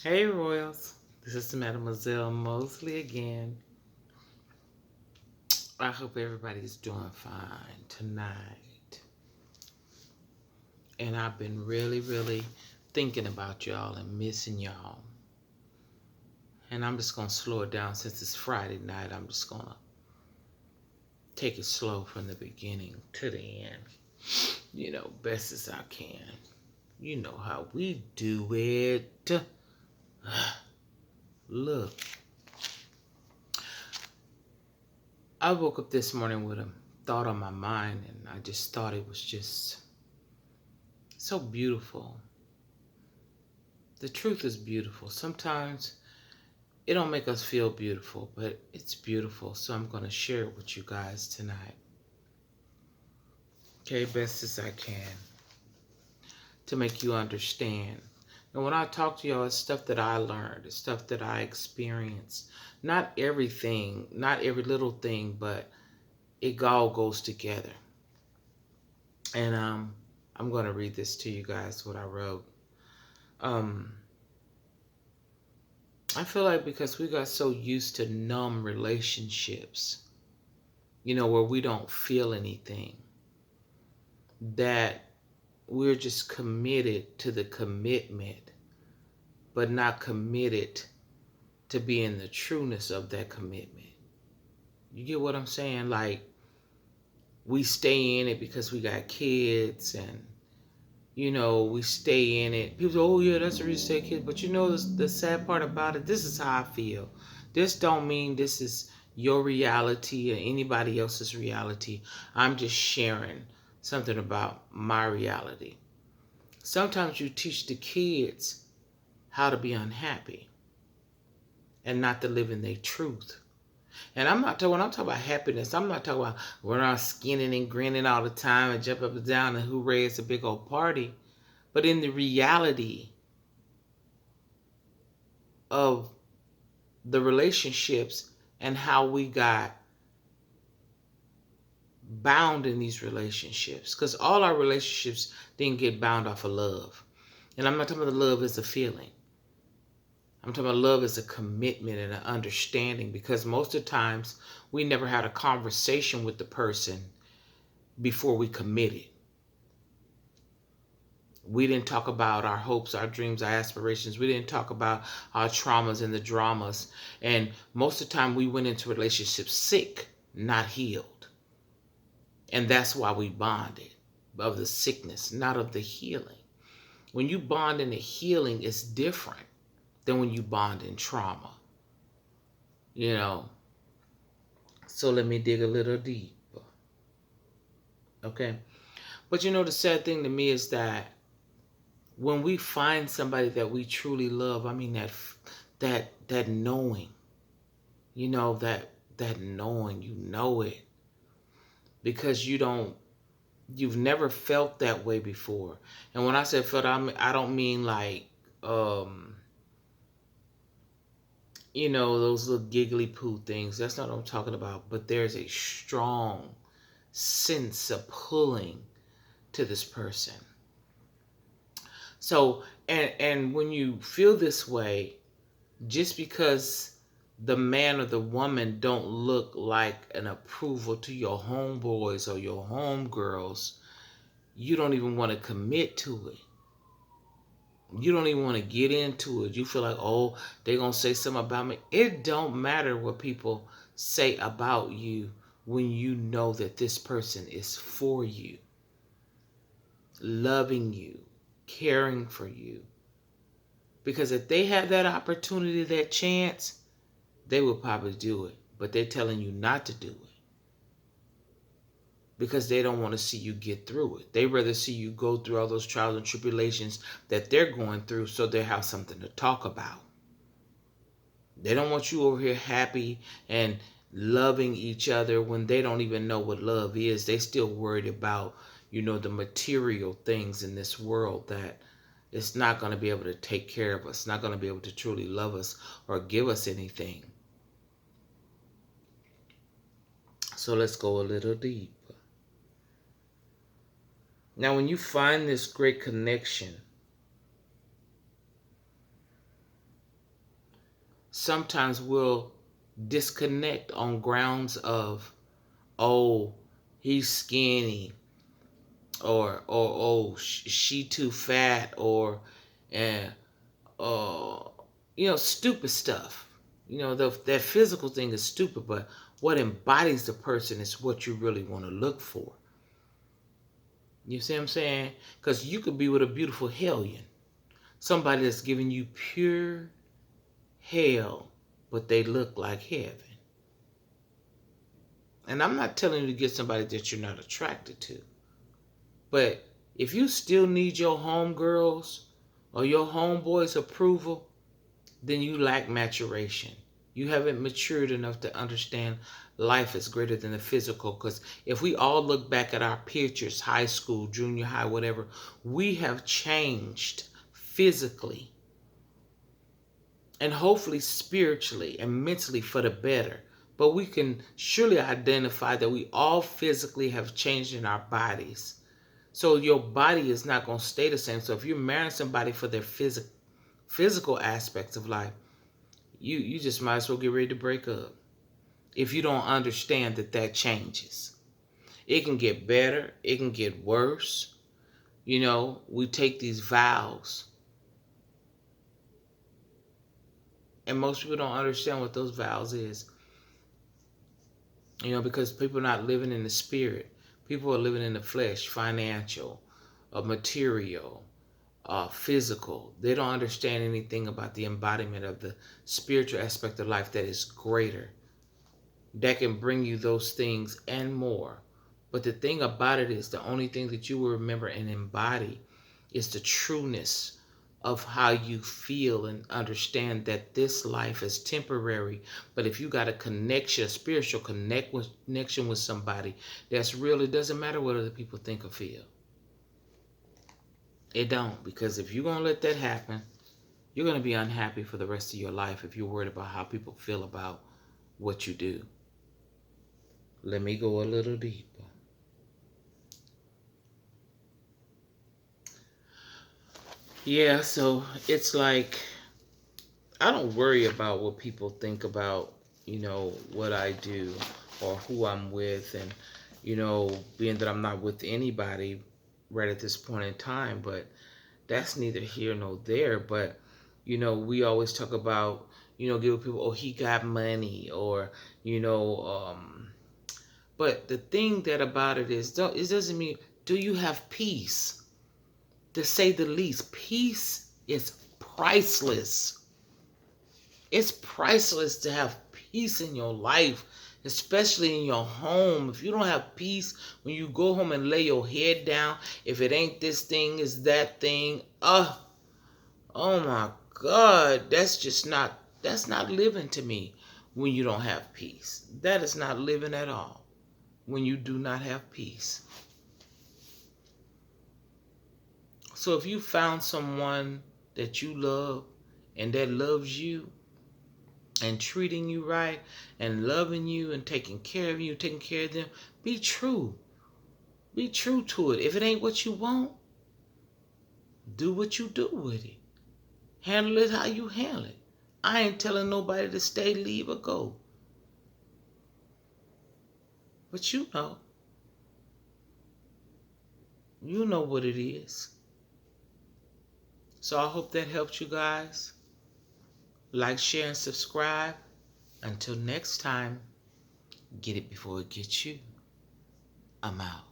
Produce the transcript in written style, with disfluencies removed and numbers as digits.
Hey Royals, this is Mademoiselle Mosley again. I hope everybody's doing fine tonight. And I've been really thinking about y'all and missing y'all. And I'm just gonna slow it down since it's Friday night. I'm just gonna take it slow from the beginning to the end. Best as I can. You know how we do it. Look, I woke up this morning with a thought on my mind, and I just thought it was just so beautiful. The truth is beautiful. Sometimes it don't make us feel beautiful, but it's beautiful. So I'm going to share it with you guys tonight. Okay, best as I can to make you understand. And when I talk to y'all, it's stuff that I learned, it's stuff that I experienced. Not everything, not every little thing, but it all goes together. And I'm going to read this to you guys, what I wrote. Um, I feel like because we got so used to numb relationships, where we don't feel anything, that we're just committed to the commitment, but not committed to being the trueness of that commitment. You get what I'm saying? Like, we stay in it because we got kids and, we stay in it. People say, oh, yeah, that's the reason to stay kids. But the sad part about it, this is how I feel. This don't mean this is your reality or anybody else's reality. I'm just sharing something about my reality. Sometimes you teach the kids how to be unhappy and not to live in their truth. And when I'm talking about happiness, I'm not talking about we're not skinning and grinning all the time and jump up and down and hooray, it's a big old party. But in the reality of the relationships and how we got bound in these relationships, because all our relationships didn't get bound off of love. And I'm not talking about the love as a feeling. I'm talking about love as a commitment and an understanding, because most of the times we never had a conversation with the person before we committed. We didn't talk about our hopes, our dreams, our aspirations. We didn't talk about our traumas and the dramas. And most of the time we went into relationships sick, not healed. And that's why we bonded, of the sickness, not of the healing. When you bond in the healing, it's different than when you bond in trauma. You know. So let me dig a little deeper. Okay. But the sad thing to me is that when we find somebody that we truly love, I mean that knowing, that knowing, it because you've never felt that way before. And when I say felt, I don't mean like um those little giggly poo things. That's not what I'm talking about. But there's a strong sense of pulling to this person. So and when you feel this way, just because the man or the woman don't look like an approval to your homeboys or your homegirls, you don't even want to commit to it. You don't even want to get into it. You feel like, oh, they're going to say something about me. It don't matter what people say about you when you know that this person is for you, loving you, caring for you. Because if they have that opportunity, that chance, they will probably do it. But they're telling you not to do it because they don't want to see you get through it. They rather see you go through all those trials and tribulations that they're going through so they have something to talk about. They don't want you over here happy and loving each other when they don't even know what love is. They still worried about, the material things in this world that it's not going to be able to take care of us, not going to be able to truly love us or give us anything. So let's go a little deeper. Now, when you find this great connection, sometimes we'll disconnect on grounds of, oh, he's skinny, or oh, she too fat, or and uh stupid stuff. That physical thing is stupid, but what embodies the person is what you really want to look for. You see what I'm saying? Because you could be with a beautiful hellion, somebody that's giving you pure hell, but they look like heaven. And I'm not telling you to get somebody that you're not attracted to. But if you still need your homegirls or your homeboys' approval, then you lack maturation. You haven't matured enough to understand life is greater than the physical. Because if we all look back at our pictures, high school, junior high, whatever, we have changed physically and hopefully spiritually and mentally for the better. But we can surely identify that we all physically have changed in our bodies. So your body is not going to stay the same. So if you're marrying somebody for their physical aspects of life, you just might as well get ready to break up. If you don't understand that changes. It can get better. It can get worse. We take these vows. And most people don't understand what those vows is. Because people are not living in the spirit. People are living in the flesh, financial, material, physical. They don't understand anything about the embodiment of the spiritual aspect of life that is greater, that can bring you those things and more. But the thing about it is, the only thing that you will remember and embody is the trueness of how you feel and understand that this life is temporary. But if you got a connection, a spiritual connection with somebody that's real, it doesn't matter what other people think or feel. It don't, because if you're going to let that happen, you're going to be unhappy for the rest of your life if you're worried about how people feel about what you do. Let me go a little deeper. Yeah, so it's like, I don't worry about what people think about, what I do or who I'm with. And, being that I'm not with anybody right at this point in time, but that's neither here nor there. But, we always talk about, giving people, oh, he got money, or, but the thing that about it is, it doesn't mean, do you have peace? To say the least, peace is priceless. It's priceless to have peace in your life, especially in your home. If you don't have peace when you go home and lay your head down, if it ain't this thing, is that thing, oh my God, that's not living to me. When you don't have peace, that is not living at all. When you do not have peace. So if you found someone that you love and that loves you and treating you right and loving you and taking care of you, taking care of them, be true. Be true to it. If it ain't what you want, do what you do with it. Handle it how you handle it. I ain't telling nobody to stay, leave, or go. But you know what it is. So I hope that helped you guys. Like, share, and subscribe. Until next time, get it before it gets you. I'm out.